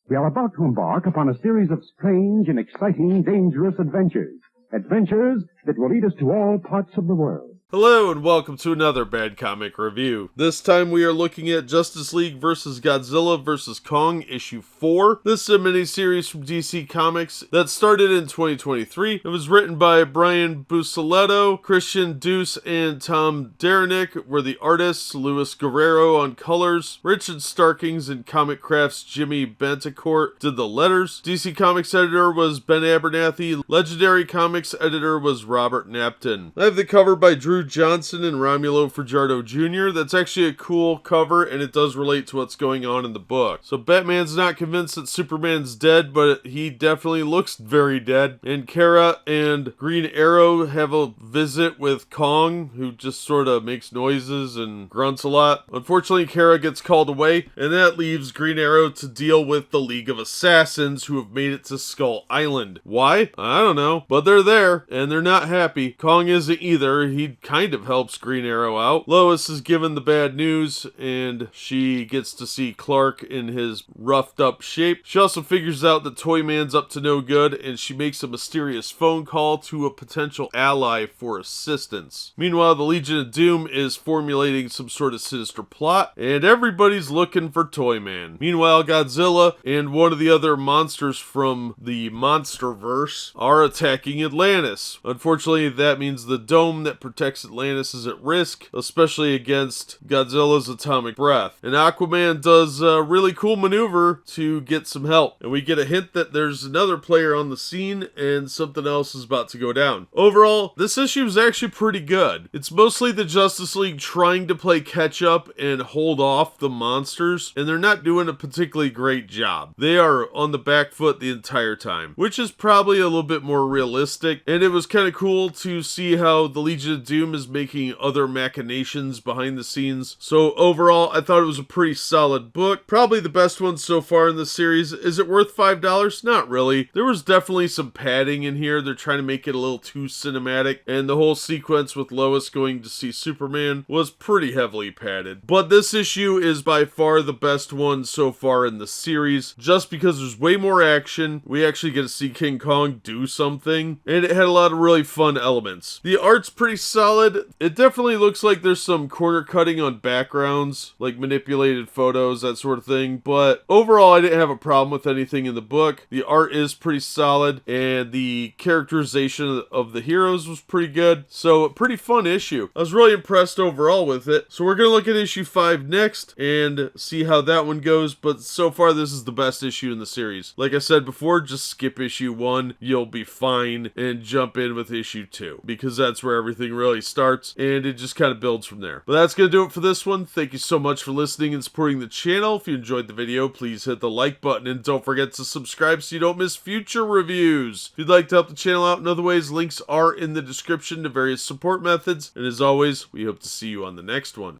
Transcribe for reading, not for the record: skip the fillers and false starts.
We are about to embark upon a series of strange and exciting, dangerous adventures. Adventures that will lead us to all parts of the world. Hello and welcome to another Bad Comic Review. This time we are looking at Justice League vs. Godzilla vs. Kong issue 4. This is a miniseries from DC Comics that started in 2023. It was written by Brian Buccellato, Christian Duce, and Tom Derenick were the artists, Luis Guerrero on colors, Richard Starkings and Comicraft's Jimmy Betancourt did the letters. DC Comics editor was Ben Abernathy, Legendary Comics editor was Robert Napton. I have the cover by Drew Johnson and Romulo Fajardo Jr. That's actually a cool cover, and it does relate to what's going on in the book. So Batman's not convinced that Superman's dead, but he definitely looks very dead. And Kara and Green Arrow have a visit with Kong, who just sort of makes noises and grunts a lot. Unfortunately, Kara gets called away, and that leaves Green Arrow to deal with the League of Assassins who have made it to Skull Island. Why? I don't know, but they're there, and they're not happy. Kong isn't either. He kind of helps Green Arrow out. Lois is given the bad news, and she gets to see Clark in his roughed up shape. She also figures out that Toyman's up to no good, and she makes a mysterious phone call to a potential ally for assistance. Meanwhile, the Legion of Doom is formulating some sort of sinister plot, and everybody's looking for Toyman. Meanwhile, Godzilla and one of the other monsters from the Monsterverse are attacking Atlantis. Unfortunately, that means the dome that protects Atlantis is at risk, especially against Godzilla's atomic breath. And Aquaman does a really cool maneuver to get some help. And we get a hint that there's another player on the scene and something else is about to go down. Overall, this issue is actually pretty good. It's mostly the Justice League trying to play catch up and hold off the monsters, and they're not doing a particularly great job. They are on the back foot the entire time, which is probably a little bit more realistic. And it was kind of cool to see how the Legion of Doom is making other machinations behind the scenes. So overall, I thought it was a pretty solid book. Probably the best one so far in the series. Is it worth $5? Not really. There was definitely some padding in here. They're trying to make it a little too cinematic, and the whole sequence with Lois going to see Superman was pretty heavily padded. But this issue is by far the best one so far in the series, just because there's way more action. We actually get to see King Kong do something, and it had a lot of really fun elements. The art's pretty solid. It definitely looks like there's some corner cutting on backgrounds, like manipulated photos, that sort of thing, but overall I didn't have a problem with anything in the book. The art is pretty solid, and the characterization of the heroes was pretty good, so a pretty fun issue. I was really impressed overall with it. So we're going to look at issue 5 next and see how that one goes, but so far this is the best issue in the series. Like I said before, just skip issue 1, you'll be fine, and jump in with issue 2, because that's where everything really starts, and it just kind of builds from there. But that's going to do it for this one. Thank you so much for listening and supporting the channel. If you enjoyed the video, please hit the like button, and don't forget to subscribe so you don't miss future reviews. If you'd like to help the channel out in other ways, links are in the description to various support methods, and as always, we hope to see you on the next one.